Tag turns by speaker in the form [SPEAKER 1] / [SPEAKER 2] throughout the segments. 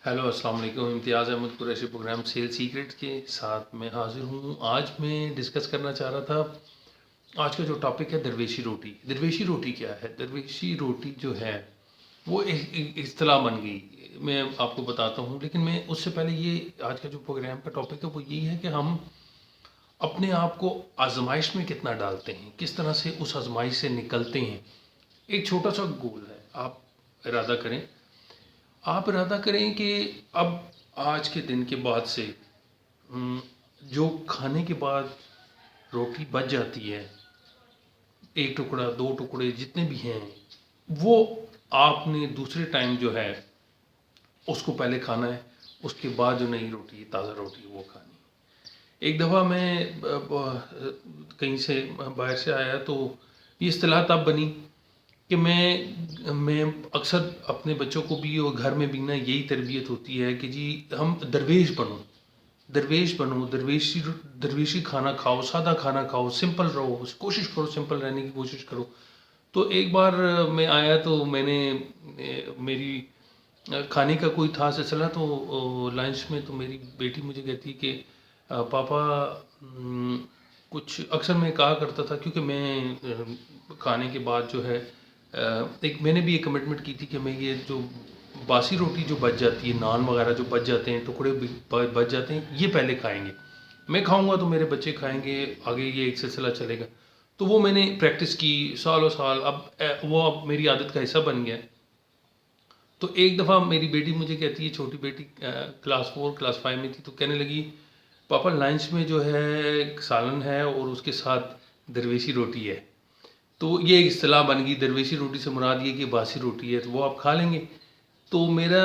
[SPEAKER 1] Hello अस्सलाम वालेकुम। Imtiaz Ahmed Qureshi programme sale secret के साथ मैं हाज़िर हूँ। आज मैं डिस्कस करना चाह रहा था, आज का जो टॉपिक है दरवेशी रोटी। दरवेशी रोटी क्या है? दरवेशी रोटी जो है वो एक इस्तिलाह बन गई, मैं आपको बताता हूँ। लेकिन मैं उससे पहले ये आज का जो प्रोग्राम का टॉपिक है वो यही है कि हम अपने आप को आजमाइश में कितना डालते हैं, किस तरह से उस आजमाइश से निकलते हैं। एक छोटा सा गोल है, आप इरादा करें, आप इरादा करें कि अब आज के दिन के बाद से जो खाने के बाद रोटी बच जाती है, एक टुकड़ा दो टुकड़े जितने भी हैं, वो आपने दूसरे टाइम जो है उसको पहले खाना है, उसके बाद जो नई रोटी ताज़ा रोटी वो खानी है। एक दफ़ा मैं कहीं से बाहर से आया तो ये इस्तिलाह तब बनी कि मैं अक्सर अपने बच्चों को भी और घर में भी ना यही तरबियत होती है कि जी हम दरवेश बनो, दरवेश बनो, दरवेशी खाना खाओ, सादा खाना खाओ, सिंपल रहो, कोशिश करो सिंपल रहने की कोशिश करो। तो एक बार मैं आया तो मैंने मेरी खाने का कोई था सिलसिला, तो लंच में तो मेरी बेटी मुझे कहती है कि पापा कुछ अक्सर मैं कहा करता था, क्योंकि मैं खाने के बाद जो है एक मैंने भी एक कमिटमेंट की थी कि मैं ये जो बासी रोटी जो बच जाती है, नान वगैरह जो बच जाते हैं, टुकड़े बच जाते हैं, ये पहले खाएंगे। मैं खाऊंगा तो मेरे बच्चे खाएंगे, आगे ये एक सिलसिला चलेगा। तो वो मैंने प्रैक्टिस की सालों साल, अब वो अब मेरी आदत का हिस्सा बन गया। तो एक दफ़ा मेरी बेटी मुझे कहती है, छोटी बेटी क्लास 4 क्लास 5 में थी, तो कहने लगी पापा लंच में जो है एक सालन है और उसके साथ दरवेशी रोटी है। तो ये एक इस्तिलाह बन गई, दरवेशी रोटी से मुराद ये कि बासी रोटी है, तो वो आप खा लेंगे। तो मेरा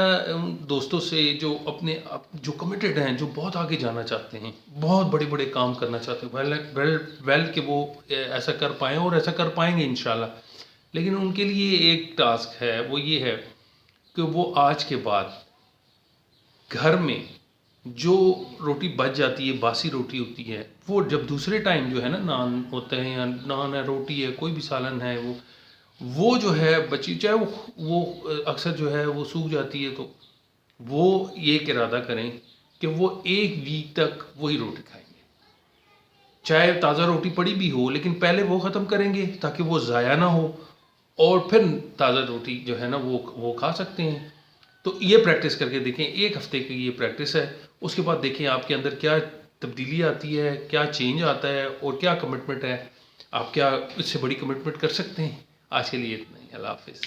[SPEAKER 1] दोस्तों से जो अपने जो कमिटेड हैं, जो बहुत आगे जाना चाहते हैं, बहुत बड़े बड़े काम करना चाहते हैं, वेल कि वो ऐसा कर पाएँ और ऐसा कर पाएंगे इंशाल्लाह। लेकिन उनके लिए एक टास्क है, वो ये है कि वो आज के बाद घर में जो रोटी बच जाती है, बासी रोटी होती है, वो जब दूसरे टाइम जो है ना नान होते हैं या नान है, रोटी है, कोई भी सालन है, वो जो है बची, चाहे वो अक्सर जो है वो सूख जाती है, तो वो ये इरादा करें कि वो एक वीक तक वही रोटी खाएंगे, चाहे ताज़ा रोटी पड़ी भी हो, लेकिन पहले वो ख़त्म करेंगे ताकि वो ज़ाया ना हो, और फिर ताज़ा रोटी जो है ना वो खा सकते हैं। तो ये प्रैक्टिस करके देखें, एक हफ्ते की ये प्रैक्टिस है, उसके बाद देखें आपके अंदर क्या तब्दीली आती है, क्या चेंज आता है और क्या कमिटमेंट है। आप क्या इससे बड़ी कमिटमेंट कर सकते हैं? आज के लिए इतना ही। अल्लाह हाफिज़।